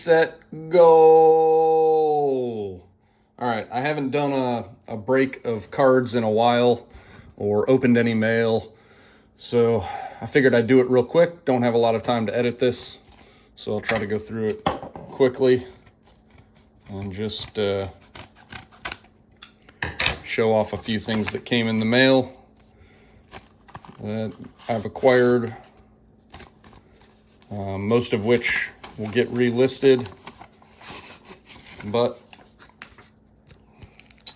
set, go. All right, I haven't done a break of cards in a while or opened any mail, so I figured I'd do it real quick. Don't have a lot of time to edit this, so I'll try to go through it quickly and just show off a few things that came in the mail that I've acquired, most of which will get relisted, but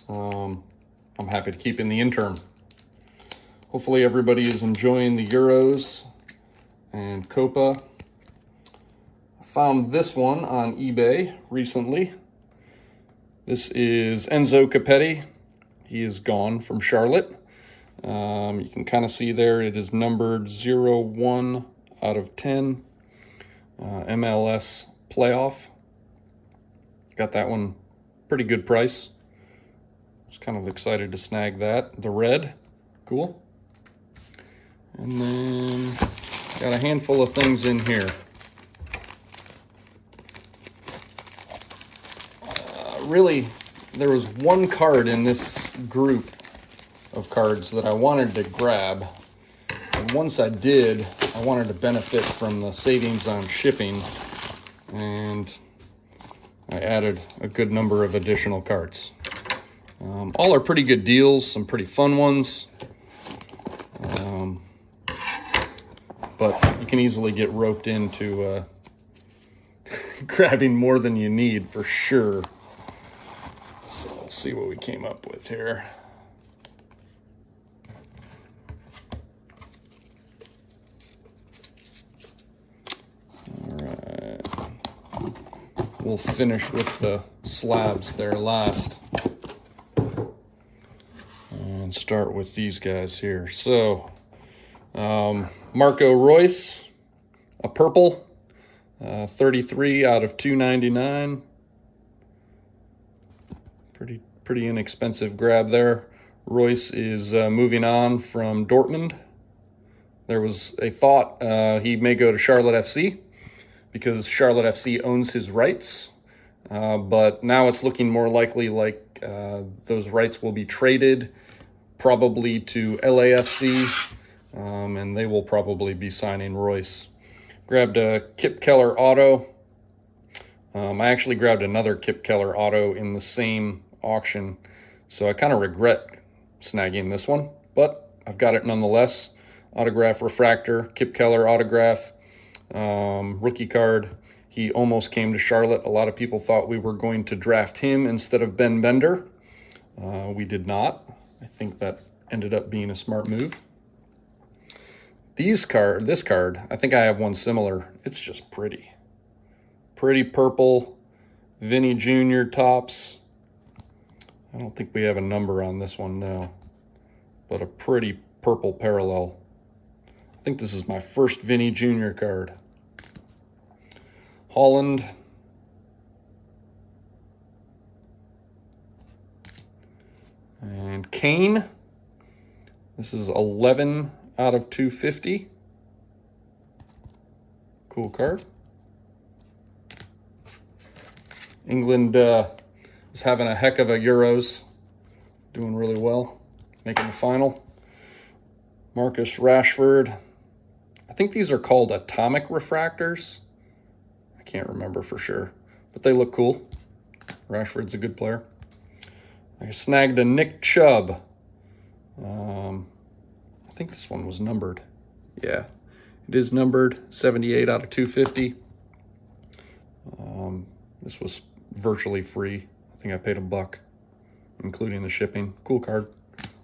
I'm happy to keep in the interim. Hopefully everybody is enjoying the Euros and Copa. I found this one on eBay recently. This is Enzo Capetti. He is gone from Charlotte. You can kind of see there it is numbered 0-1 out of 10. MLS playoff. Got that one pretty good price. Just kind of excited to snag that. The red, cool. And then got a handful of things in here. Really, there was one card in this group of cards that I wanted to grab. And once I did, I wanted to benefit from the savings on shipping, and I added a good number of additional cards. All are pretty good deals, some pretty fun ones. But you can easily get roped into grabbing more than you need for sure. So let's see what we came up with here. All right. We'll finish with the slabs there last. And start with these guys here. So, Marco Reus, a purple, 33 out of 299. Pretty inexpensive grab there. Reus is moving on from Dortmund. There was a thought he may go to Charlotte FC because Charlotte FC owns his rights. But now it's looking more likely like those rights will be traded probably to LAFC, and they will probably be signing Reus. Grabbed a Kip Keller auto. I actually grabbed another Kip Keller auto in the same auction, so I kind of regret snagging this one, but I've got it nonetheless. Autograph refractor, Kip Keller autograph, rookie card. He almost came to Charlotte. A lot of people thought we were going to draft him instead of Ben Bender. We did not. I think that ended up being a smart move. This card, I think I have one similar. It's just pretty. Pretty purple, Vinny Jr. tops. I don't think we have a number on this one now, but a pretty purple parallel. I think this is my first Vinny Jr. card. Holland. And Kane. This is 11 out of 250. Cool card. England is having a heck of a Euros. Doing really well. Making the final. Marcus Rashford. I think these are called atomic refractors. I can't remember for sure, but they look cool. Rashford's a good player. I snagged a Nick Chubb. I think this one was numbered. Yeah, it is numbered, 78 out of 250. This was virtually free. I think I paid $1, including the shipping. Cool card.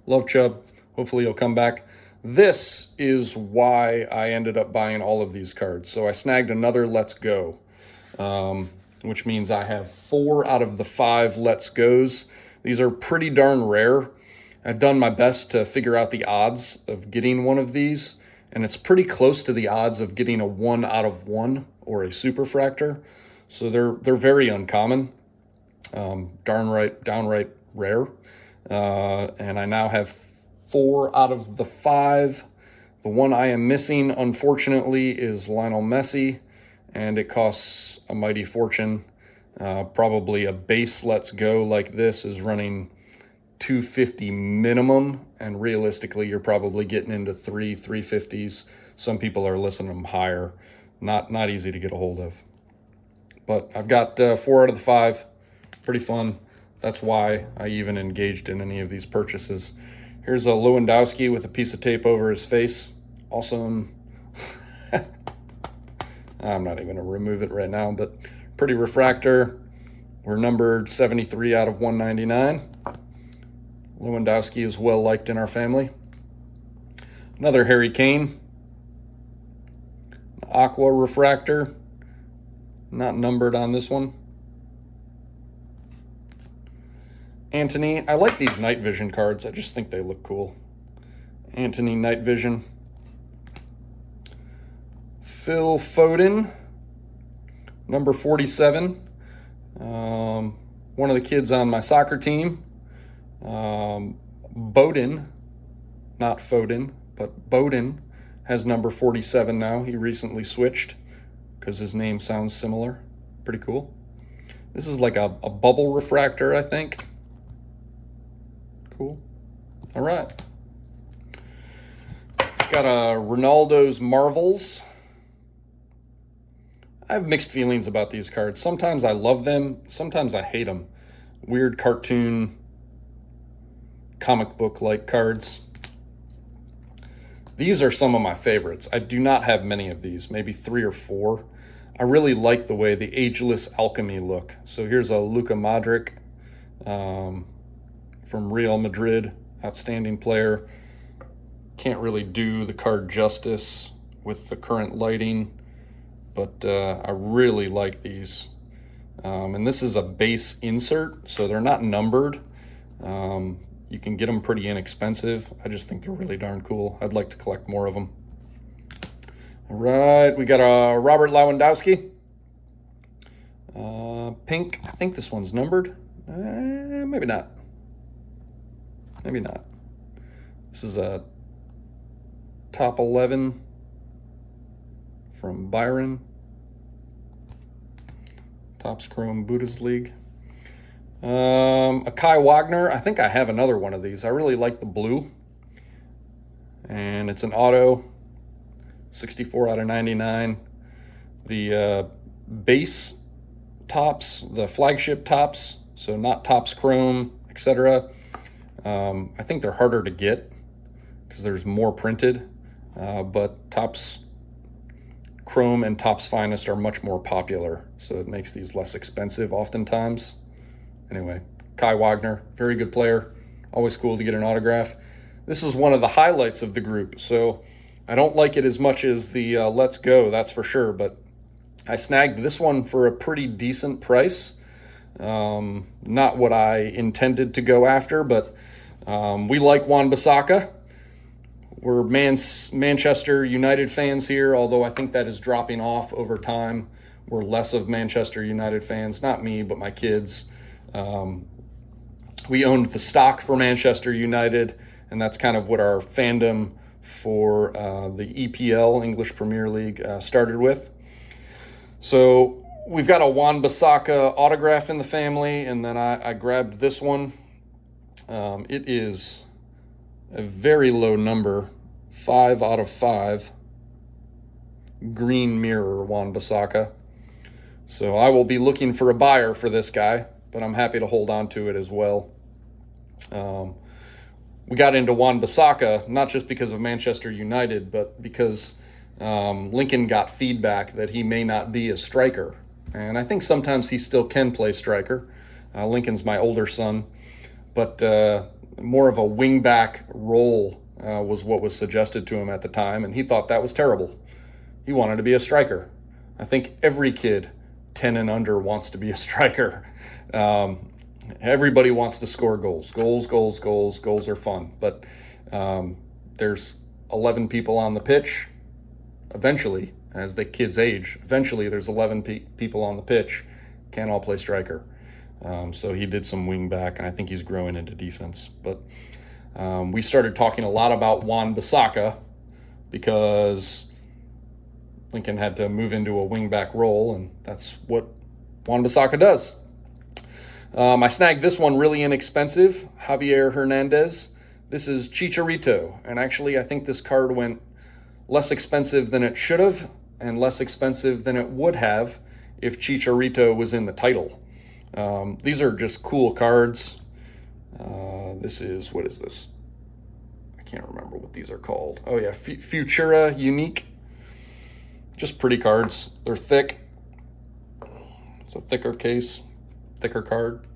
Love Chubb. Hopefully he'll come back. This is why I ended up buying all of these cards. So I snagged another Let's Go, which means I have 4 out of the 5 Let's Go's. These are pretty darn rare. I've done my best to figure out the odds of getting one of these, and it's pretty close to the odds of getting a 1 out of 1 or a superfractor. So they're very uncommon, downright rare. And I now have 4 out of the 5. The one I am missing, unfortunately, is Lionel Messi, and it costs a mighty fortune. Probably a base Let's Go like this is running $250 minimum, and realistically you're probably getting into $350s. Some people are listing them higher. Not easy to get a hold of. But I've got 4 out of the 5. Pretty fun. That's why I even engaged in any of these purchases. Here's a Lewandowski with a piece of tape over his face. Awesome. I'm not even going to remove it right now, but pretty refractor. We're numbered 73 out of 199. Lewandowski is well liked in our family. Another Harry Kane. Aqua refractor. Not numbered on this one. Antony. I like these night vision cards. I just think they look cool. Antony night vision. Phil Foden, number 47. One of the kids on my soccer team. Bowden, not Foden, but Bowden has number 47 now. He recently switched because his name sounds similar. Pretty cool. This is like a bubble refractor, I think. Cool. All right. Got a Ronaldo's Marvels. I have mixed feelings about these cards. Sometimes I love them. Sometimes I hate them. Weird cartoon, comic book-like cards. These are some of my favorites. I do not have many of these, maybe 3 or 4. I really like the way the Ageless Alchemy look. So here's a Luka Modric from Real Madrid, outstanding player. Can't really do the card justice with the current lighting, but I really like these. And this is a base insert, so they're not numbered. You can get them pretty inexpensive. I just think they're really darn cool. I'd like to collect more of them. All right, we got a Robert Lewandowski. Pink. I think this one's numbered. Maybe not. Maybe not. This is a top 11 from Byron. Topps Chrome Bundesliga. A Kai Wagner. I think I have another one of these. I really like the blue. And it's an auto. 64 out of 99. The base Topps, the flagship Topps, so not Topps Chrome, etc. I think they're harder to get because there's more printed, but Topps Chrome and Topps Finest are much more popular, so it makes these less expensive oftentimes. Anyway, Kai Wagner, very good player. Always cool to get an autograph. This is one of the highlights of the group, so I don't like it as much as the Let's Go, that's for sure, but I snagged this one for a pretty decent price. Not what I intended to go after, but we like Wan-Bissaka. We're Manchester United fans here, although I think that is dropping off over time. We're less of Manchester United fans, not me, but my kids. We owned the stock for Manchester United, and that's kind of what our fandom for the EPL, English Premier League, started with. So we've got a Wan-Bissaka autograph in the family, and then I grabbed this one. It is a very low number, 5 out of 5, green mirror Wan-Bissaka. So I will be looking for a buyer for this guy, but I'm happy to hold on to it as well. We got into Wan-Bissaka not just because of Manchester United, but because Lincoln got feedback that he may not be a striker. And I think sometimes he still can play striker. Lincoln's my older son, but more of a wingback role was what was suggested to him at the time, and he thought that was terrible. He wanted to be a striker. I think every kid 10 and under wants to be a striker. Everybody wants to score goals. Goals are fun. But there's 11 people on the pitch. Eventually, as the kids age, eventually there's 11 people on the pitch. Can't all play striker. So he did some wing back, and I think he's growing into defense. But we started talking a lot about Wan-Bissaka because Lincoln had to move into a wing-back role, and that's what Wan-Bissaka does. I snagged this one really inexpensive, Javier Hernandez. This is Chicharito, and actually I think this card went less expensive than it should have and less expensive than it would have if Chicharito was in the title. These are just cool cards. This is, what is this? I can't remember what these are called. Oh yeah, Futura Unique. Just pretty cards. They're thick. It's a thicker case, thicker card.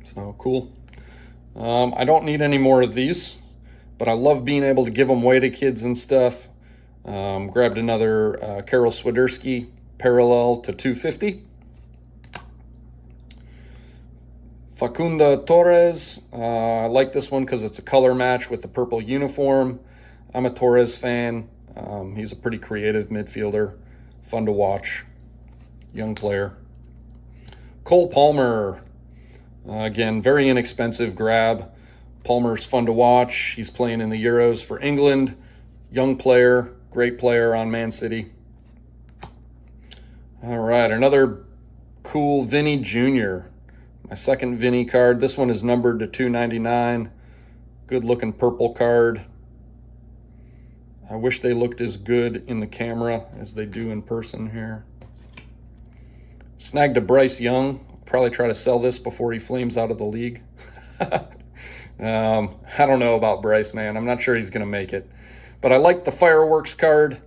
So cool. I don't need any more of these, but I love being able to give them away to kids and stuff. Grabbed another Karol Swiderski parallel to 250. Facunda Torres. I like this one because it's a color match with the purple uniform. I'm a Torres fan. He's a pretty creative midfielder. Fun to watch. Young player. Cole Palmer. Again, very inexpensive grab. Palmer's fun to watch. He's playing in the Euros for England. Young player, great player on Man City. All right, another cool Vinny Jr. My second Vinny card. This one is numbered to 299. Good looking purple card. I wish they looked as good in the camera as they do in person here. Snagged a Bryce Young. Probably try to sell this before he flames out of the league. I don't know about Bryce, man. I'm not sure he's going to make it. But I like the fireworks card.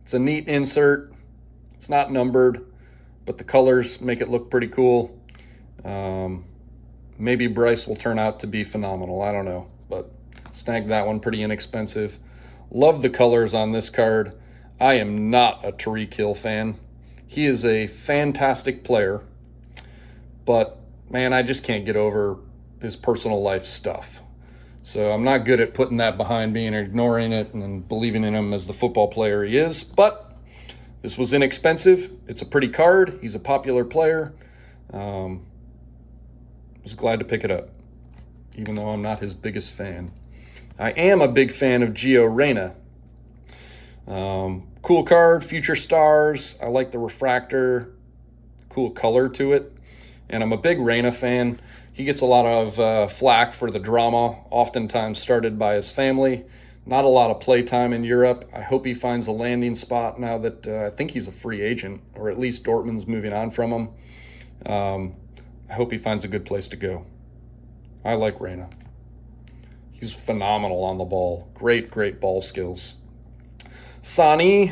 It's a neat insert. It's not numbered, but the colors make it look pretty cool. Maybe Bryce will turn out to be phenomenal. I don't know, but snagged that one, pretty inexpensive. Love the colors on this card. I am not a Tariq Hill fan. He is a fantastic player, but man, I just can't get over his personal life stuff. So I'm not good at putting that behind me and ignoring it and believing in him as the football player he is. But this was inexpensive. It's a pretty card. He's a popular player. Was glad to pick it up, even though I'm not his biggest fan. I am a big fan of Gio Reyna. Cool card, Future Stars. I like the refractor, cool color to it. And I'm a big Reyna fan. He gets a lot of flack for the drama, oftentimes started by his family. Not a lot of play time in Europe. I hope he finds a landing spot now that I think he's a free agent, or at least Dortmund's moving on from him. I hope he finds a good place to go. I like Reyna. He's phenomenal on the ball. Great ball skills. Sani,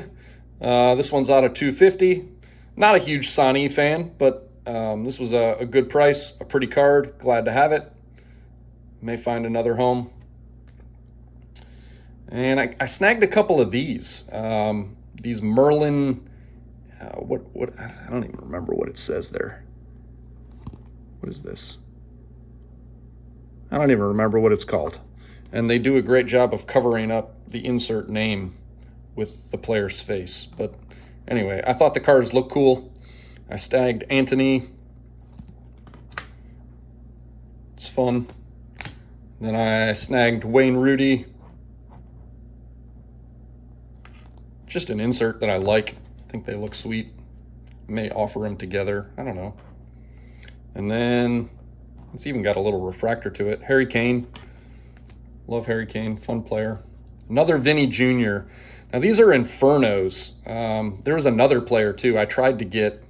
this one's out of 250. Not a huge Sani fan, but this was a good price, a pretty card. Glad to have it. May find another home. And I snagged a couple of these. These Merlin, what I don't even remember what it says there. What is this? I don't even remember what it's called. And they do a great job of covering up the insert name with the player's face. But anyway, I thought the cards looked cool. I snagged Anthony. It's fun. Then I snagged Wayne Rooney. Just an insert that I like. I think they look sweet. I may offer them together. I don't know. And then it's even got a little refractor to it. Harry Kane. Love Harry Kane. Fun player. Another Vinny Jr. Now these are Infernos. There was another player too I tried to get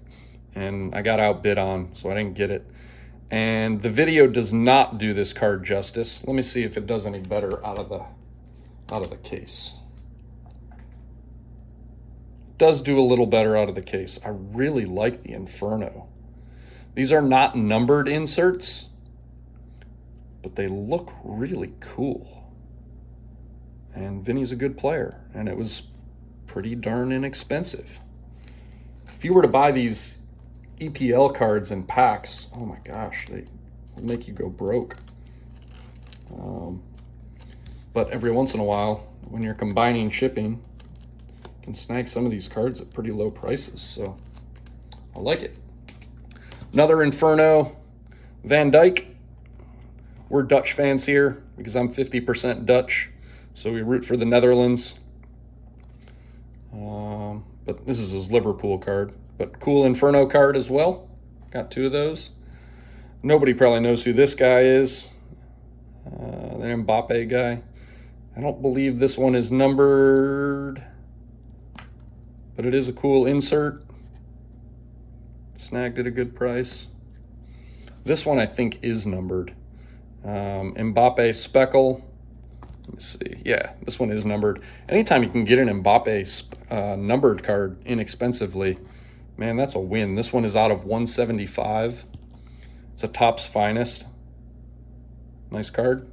and I got outbid on, so I didn't get it. And the video does not do this card justice. Let me see if it does any better out of the case. It does do a little better out of the case. I really like the Inferno. These are not numbered inserts, but they look really cool. And Vinny's a good player, and it was pretty darn inexpensive. If you were to buy these EPL cards in packs, oh my gosh, they will make you go broke. But every once in a while, when you're combining shipping, you can snag some of these cards at pretty low prices, so I like it. Another Inferno, Van Dijk. We're Dutch fans here because I'm 50% Dutch, so we root for the Netherlands. But this is his Liverpool card. But cool Inferno card as well. Got 2 of those. Nobody probably knows who this guy is. The Mbappe guy. I don't believe this one is numbered, but it is a cool insert. Snagged at a good price. This one I think is numbered. Mbappe Speckle. Let me see. Yeah, this one is numbered. Anytime you can get an Mbappe numbered card inexpensively, man, that's a win. This one is out of 175. It's a Topps Finest. Nice card.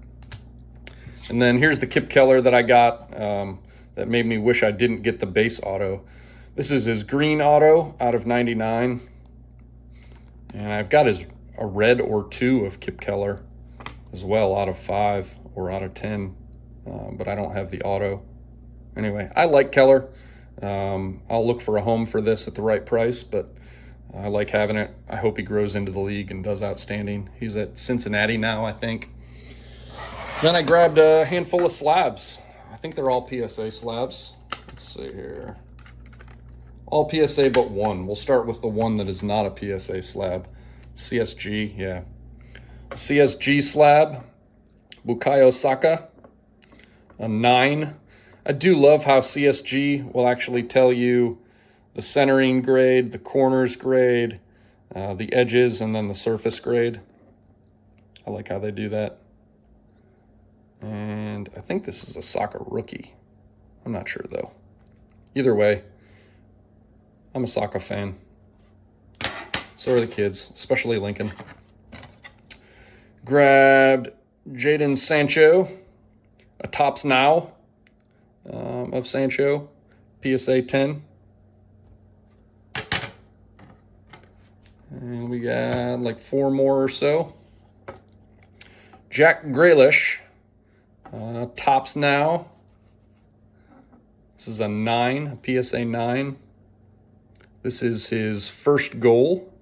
And then here's the Kip Keller that I got that made me wish I didn't get the base auto. This is his green auto out of 99. And I've got a red or 2 of Kip Keller as well out of 5 or out of 10. But I don't have the auto. Anyway, I like Keller. I'll look for a home for this at the right price, but I like having it. I hope he grows into the league and does outstanding. He's at Cincinnati now, I think. Then I grabbed a handful of slabs. I think they're all PSA slabs. Let's see here. All PSA but one. We'll start with the one that is not a PSA slab. CSG, yeah. CSG slab, Bukayo Saka, a 9. I do love how CSG will actually tell you the centering grade, the corners grade, the edges, and then the surface grade. I like how they do that. And I think this is a Saka rookie. I'm not sure, though. Either way, I'm a Saka fan. So are the kids, especially Lincoln. Grabbed Jadon Sancho, a Topps Now of Sancho, PSA 10. And we got like 4 more or so. Jack Grealish, Topps Now. This is a 9, a PSA 9. This is his first goal.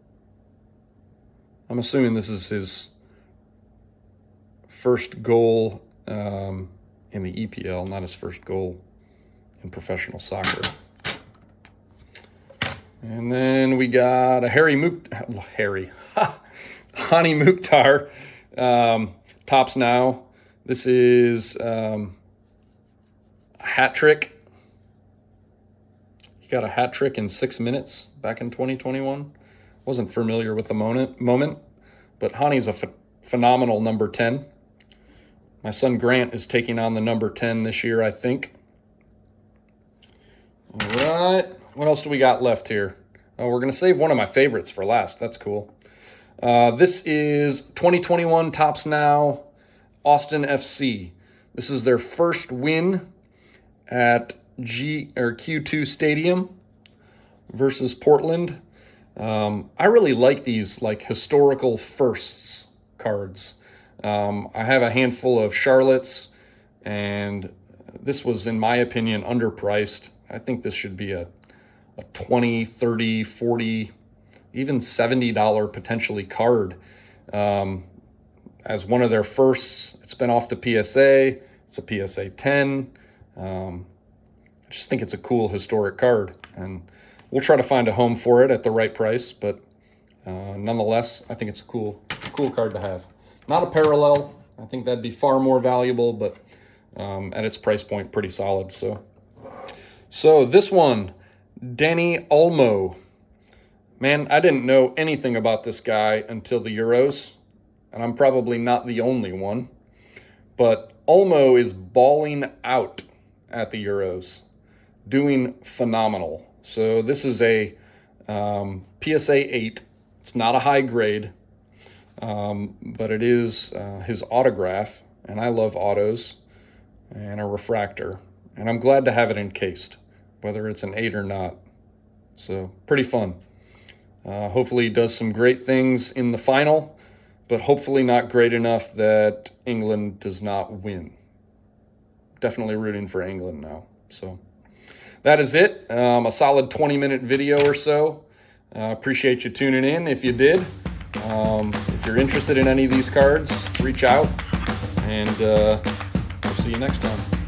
I'm assuming this is his first goal in the EPL, not his first goal in professional soccer. And then we got a Hani Mukhtar, Topps Now. This is a hat trick. He got a hat trick in 6 minutes back in 2021. Wasn't familiar with the moment, but Hani's a phenomenal number 10. My son Grant is taking on the number 10 this year, I think. All right, what else do we got left here? Oh, we're going to save one of my favorites for last. That's cool. This is 2021 Topps Now Austin FC. This is their first win at Q2 Stadium versus Portland. I really like these like historical firsts cards. I have a handful of Charlottes, and this was, in my opinion, underpriced. I think this should be a $20, $30, $40, even $70 potentially card. As one of their firsts, it's been off to PSA. It's a PSA 10. I just think it's a cool historic card, and we'll try to find a home for it at the right price, but nonetheless, I think it's a cool card to have. Not a parallel. I think that'd be far more valuable, but at its price point, pretty solid. So this one, Dani Olmo. Man, I didn't know anything about this guy until the Euros, and I'm probably not the only one, but Olmo is balling out at the Euros, doing phenomenal. So this is a PSA 8. It's not a high grade, but it is his autograph, and I love autos, and a refractor. And I'm glad to have it encased, whether it's an 8 or not. So pretty fun. Hopefully he does some great things in the final, but hopefully not great enough that England does not win. Definitely rooting for England now. So that is it. A solid 20-minute video or so. Appreciate you tuning in if you did. If you're interested in any of these cards, reach out, and we'll see you next time.